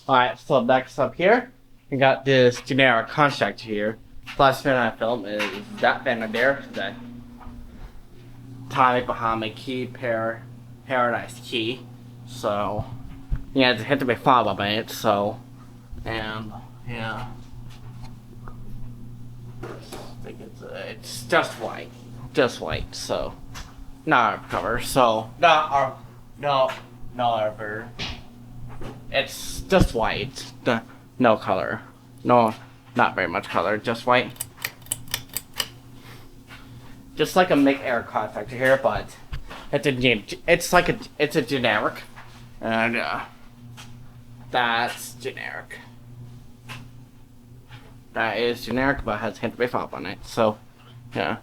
Alright, so next up here, we got this generic contractor here. Last thing I filmed is that banner there, the Tommy Bahama Key Paradise Key. So, yeah, it had to be followed by it, so, and, yeah. I think it's just white, so, not our cover, so, no, it's just white, no color, no, not very much color, just white. Just like a make air contractor here, but it's a generic, and that's generic. That is generic, but has hint of up on it. So, yeah.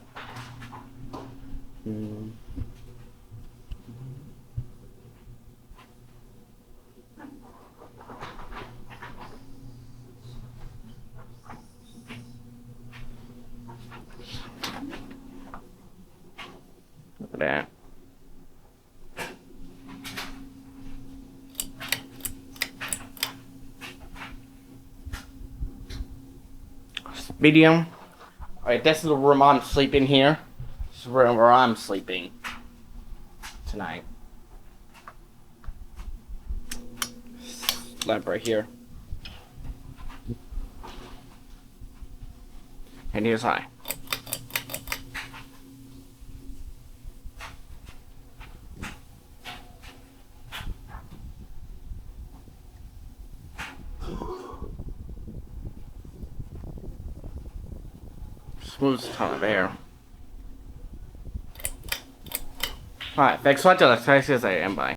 Look at that. Medium. Alright, this is the room I'm sleeping here. This is the room where I'm sleeping tonight. Lamp right here. And here's high. Smooth ton of air. Alright, thanks for watching. Let's try to see as I am by.